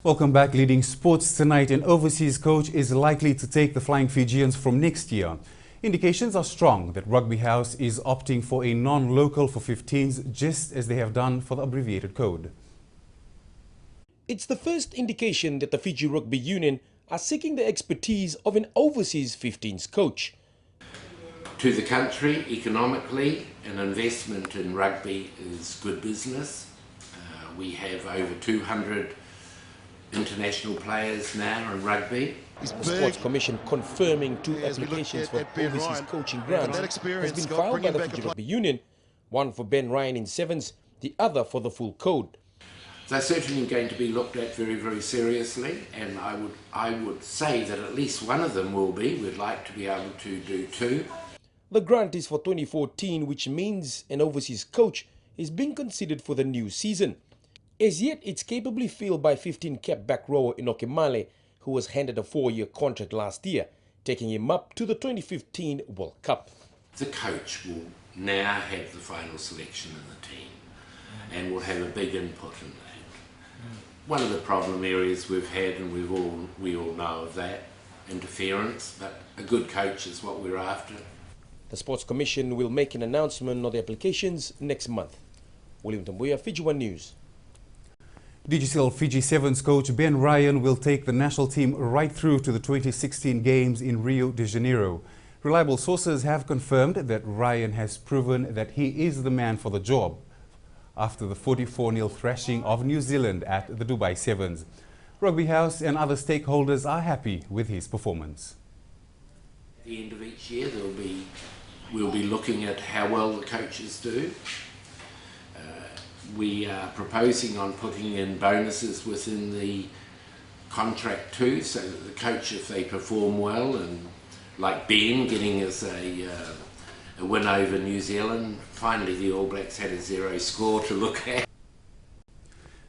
Welcome back. Leading sports tonight. An overseas coach is likely to take the Flying Fijians from next year. Indications are strong that Rugby House is opting for a non-local for 15s, just as they have done for the abbreviated code. It's the first indication that the Fiji Rugby Union are seeking the expertise of an overseas 15s coach. To the country, economically, an investment in rugby is good business. We have over 200 international players now in rugby. The Sports Commission confirming two applications for overseas coaching grants has been filed by the Fiji Rugby Union, one for Ben Ryan in sevens, the other for the full code. They're certainly going to be looked at very, very seriously, and I would say that at least one of them will be. We'd like to be able to do two. The grant is for 2014, which means an overseas coach is being considered for the new season. As yet, it's capably filled by 15-cap back rower Inoki Male, who was handed a 4-year contract last year, taking him up to the 2015 World Cup. The coach will now have the final selection in the team and will have a big input in that. One of the problem areas we've had, and we all know of that, interference, but a good coach is what we're after. The Sports Commission will make an announcement on the applications next month. William Tambuya, Fiji One News. Digital Fiji Sevens coach Ben Ryan will take the national team right through to the 2016 Games in Rio de Janeiro. Reliable sources have confirmed that Ryan has proven that he is the man for the job after the 44-0 thrashing of New Zealand at the Dubai Sevens. Rugby House and other stakeholders are happy with his performance. At the end of each year, we'll be looking at how well the coaches do. We are proposing on putting in bonuses within the contract too, so that the coach, if they perform well, and like Ben getting us a win over New Zealand, finally the All Blacks had a 0 score to look at.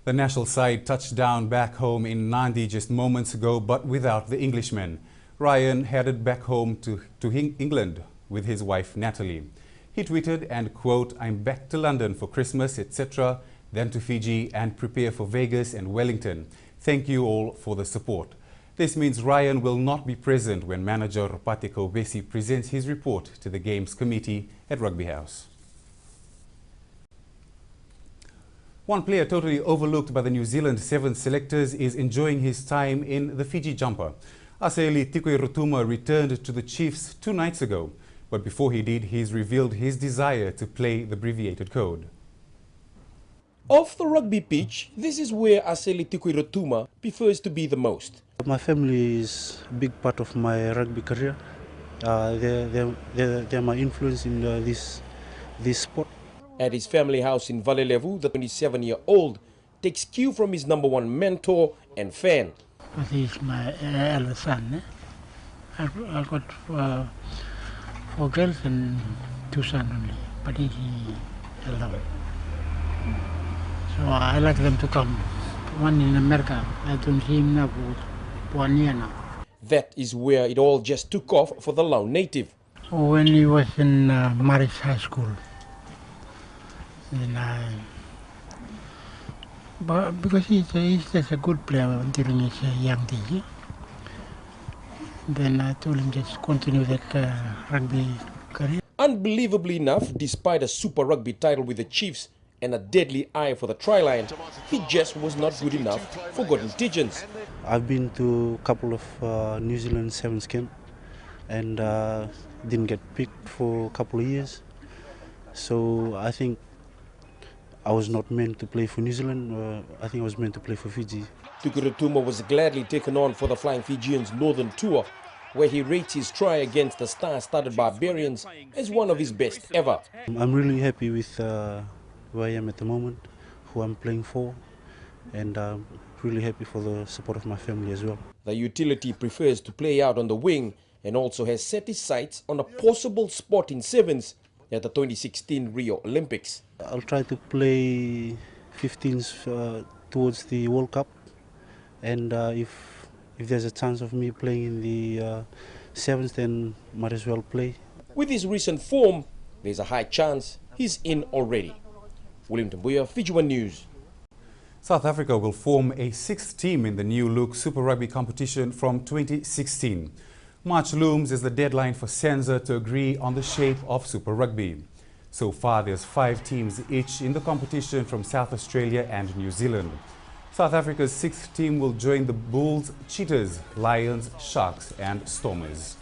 The national side touched down back home in Nandi just moments ago, but without the Englishman. Ryan headed back home to England with his wife Natalie. He tweeted and quote, "I'm back to London for Christmas, etc., then to Fiji and prepare for Vegas and Wellington. Thank you all for the support." This means Ryan will not be present when manager Ropate Kaubesi presents his report to the Games Committee at Rugby House. One player totally overlooked by the New Zealand Sevens selectors is enjoying his time in the Fiji jumper. Aseli Tikwe Rotuma returned to the Chiefs 2 nights ago. But before he did, he's revealed his desire to play the abbreviated code. Off the rugby pitch, this is where Aseli Tikwe Rotuma prefers to be the most. My family is a big part of my rugby career. They're my influence in this sport. At his family house in Valelevu, the 27-year-old takes cue from his #1 mentor and fan. He's my eldest son. I got 4 girls and 2 sons only, but he's alone. So I like them to come. One in America, I don't see him now for 1 year now. That is where it all just took off for the lone native. When he was in Marist High School, then but because he's just a good player during his young days. Then I told him just continue that rugby career. Unbelievably enough, despite a Super Rugby title with the Chiefs and a deadly eye for the Tri-Line, he just was not good enough for Golden Pigeons. I've been to a couple of New Zealand Sevens camp and didn't get picked for a couple of years. So I think I was not meant to play for New Zealand. I think I was meant to play for Fiji. Tikwe Rotuma was gladly taken on for the Flying Fijians Northern Tour, where he rates his try against the star-studded Barbarians as one of his best ever. I'm really happy with where I am at the moment, who I'm playing for, and I'm really happy for the support of my family as well. The utility prefers to play out on the wing and also has set his sights on a possible spot in sevens at the 2016 Rio Olympics. I'll try to play 15s towards the World Cup, and if there's a chance of me playing in the sevens, then might as well play. With his recent form, there's a high chance he's in already. William Tambuya, Fiji One News. South Africa will form a sixth team in the new look Super Rugby competition from 2016. March looms as the deadline for SENZA to agree on the shape of Super Rugby. So far, there's 5 teams each in the competition from South Australia and New Zealand. South Africa's sixth team will join the Bulls, Cheetahs, Lions, Sharks and Stormers.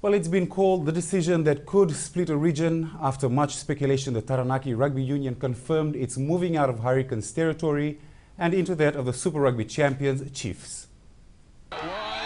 Well, it's been called the decision that could split a region. After much speculation, the Taranaki Rugby Union confirmed it's moving out of Hurricanes territory and into that of the Super Rugby champions, Chiefs.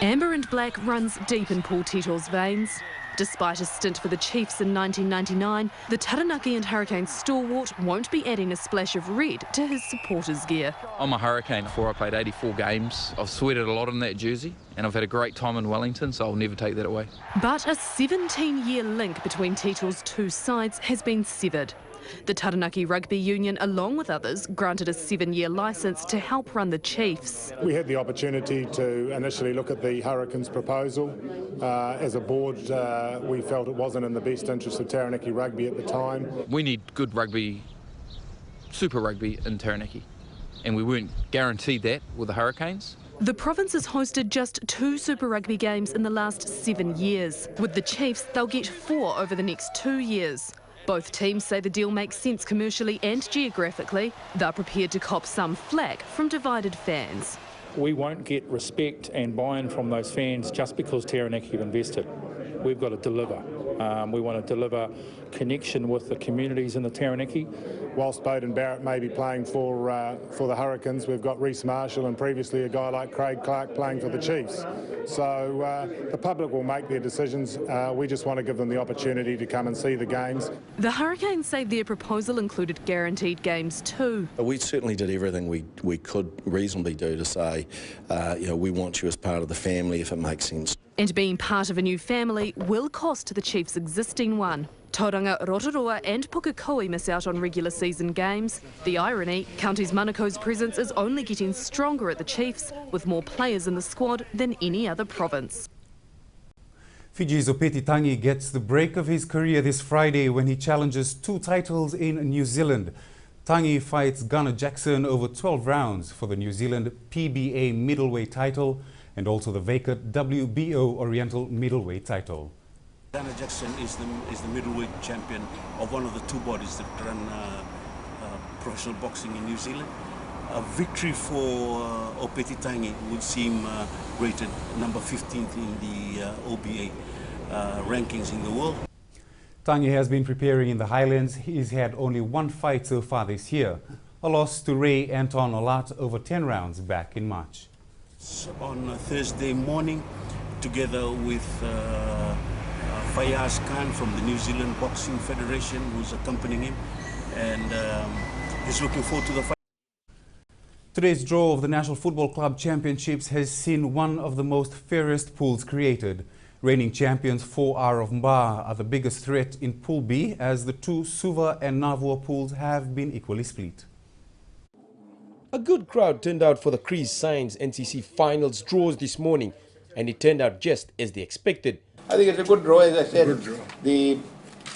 Amber and black runs deep in Paul Tito's veins. Despite a stint for the Chiefs in 1999, the Taranaki and Hurricanes stalwart won't be adding a splash of red to his supporters' gear. I'm a Hurricane. Before I played 84 games. I've sweated a lot in that jersey and I've had a great time in Wellington, so I'll never take that away. But a 17-year link between Tito's two sides has been severed. The Taranaki Rugby Union, along with others, granted a 7-year licence to help run the Chiefs. We had the opportunity to initially look at the Hurricanes proposal. As a board, we felt it wasn't in the best interest of Taranaki Rugby at the time. We need good rugby, Super Rugby in Taranaki, and we weren't guaranteed that with the Hurricanes. The province has hosted just 2 Super Rugby games in the last 7 years. With the Chiefs, they'll get 4 over the next 2 years. Both teams say the deal makes sense commercially and geographically. They're prepared to cop some flack from divided fans. We won't get respect and buy-in from those fans just because Taranaki have invested. We've got to deliver. We want to deliver connection with the communities in the Taranaki. Whilst Bowden Barrett may be playing for the Hurricanes, we've got Reece Marshall and previously a guy like Craig Clark playing for the Chiefs. So the public will make their decisions. We just want to give them the opportunity to come and see the games. The Hurricanes say their proposal included guaranteed games too. We certainly did everything we could reasonably do to say, we want you as part of the family if it makes sense. And being part of a new family will cost the Chiefs' existing one. Tauranga, Rotorua and Pukekohe miss out on regular season games. The irony, Counties Manako's presence is only getting stronger at the Chiefs, with more players in the squad than any other province. Fiji's Opeti Tangi gets the break of his career this Friday when he challenges 2 titles in New Zealand. Tangi fights Gunnar Jackson over 12 rounds for the New Zealand PBA middleweight title and also the vacant WBO Oriental middleweight title. Gunnar Jackson is the middleweight champion of one of the 2 bodies that run professional boxing in New Zealand. A victory for Opeti Tangi would seem rated number 15th in the OBA rankings in the world. Tangi has been preparing in the Highlands. He's had only 1 fight so far this year, a loss to Ray Anton Olat over 10 rounds back in March. On Thursday morning, together with Fayaz Khan from the New Zealand Boxing Federation, who's accompanying him, and he's looking forward to the fight. Today's draw of the National Football Club Championships has seen one of the most fairest pools created. Reigning champions 4R of Mba are the biggest threat in Pool B, as the 2 Suva and Navua pools have been equally split. A good crowd turned out for the Crease Science NCC finals draws this morning, and it turned out just as they expected. I think it's a good draw, as I said. The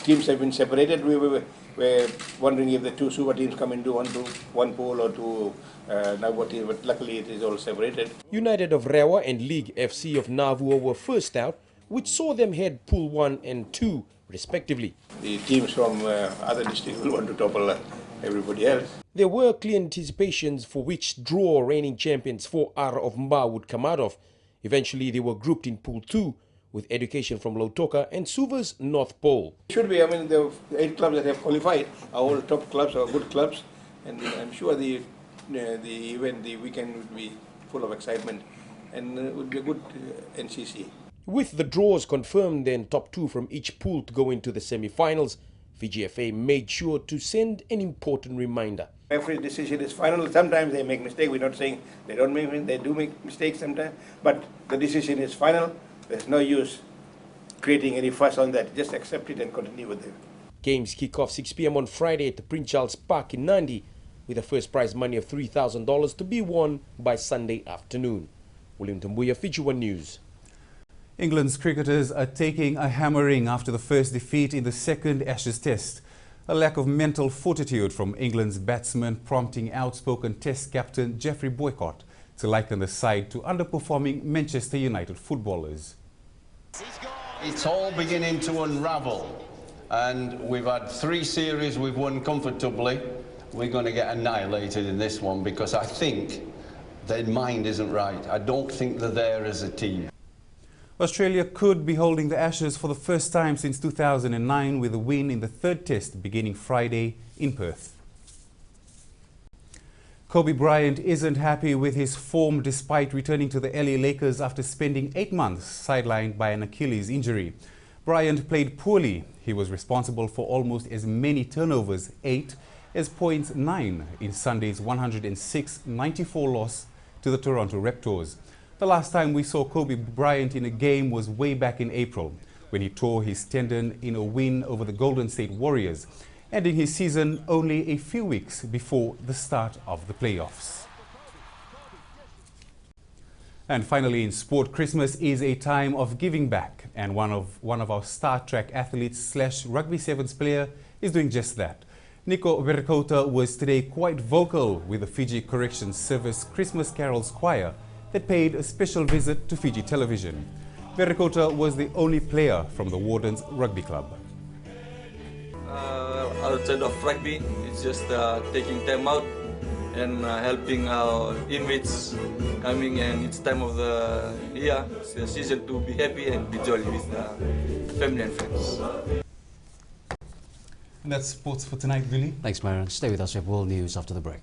teams have been separated. We were wondering if the 2 Suva teams come into one pool or 2 Navua teams, but luckily it is all separated. United of Rewa and League FC of Navua were first out, which saw them head Pool 1 and 2 respectively. The teams from other districts will want to topple everybody else. There were clear anticipations for which draw reigning champions 4R of Mba would come out of. Eventually they were grouped in Pool 2 with Education from Lautoka and Suva's North Pole. It should be. I mean, the 8 clubs that have qualified are all top clubs or good clubs, and I'm sure the event, the weekend would be full of excitement, and it would be a good NCC. With the draws confirmed, then top 2 from each pool to go into the semi-finals, Fiji FA made sure to send an important reminder. Every decision is final. Sometimes they make mistakes. We're not saying they don't make mistakes. They do make mistakes sometimes, but the decision is final. There's no use creating any fuss on that. Just accept it and continue with it. Games kick off 6 p.m. on Friday at the Prince Charles Park in Nandi, with a first prize money of $3,000 to be won by Sunday afternoon. William Tambuya, Fiji One News. England's cricketers are taking a hammering after the first defeat in the second Ashes Test. A lack of mental fortitude from England's batsmen prompting outspoken Test captain Geoffrey Boycott to liken the side to underperforming Manchester United footballers. It's all beginning to unravel, and we've had 3 series we've won comfortably. We're going to get annihilated in this one because I think their mind isn't right. I don't think they're there as a team. Australia could be holding the Ashes for the first time since 2009 with a win in the 3rd Test beginning Friday in Perth. Kobe Bryant isn't happy with his form despite returning to the LA Lakers after spending 8 months sidelined by an Achilles injury. Bryant played poorly. He was responsible for almost as many turnovers, 8, as points 9 in Sunday's 106-94 loss to the Toronto Raptors. The last time we saw Kobe Bryant in a game was way back in April, when he tore his tendon in a win over the Golden State Warriors, ending his season only a few weeks before the start of the playoffs. And finally in sport, Christmas is a time of giving back, and one of our Star Trek athletes / Rugby Sevens player is doing just that. Nico Verikota was today quite vocal with the Fiji Corrections Service Christmas Carols Choir that paid a special visit to Fiji television. Verikota was the only player from the Wardens Rugby Club. Outside of rugby, it's just taking time out and helping our inmates coming, and it's time of the year, it's the season to be happy and be jolly with family and friends. And that's sports for tonight, Billy. Thanks, Myron. Stay with us. We have world news after the break.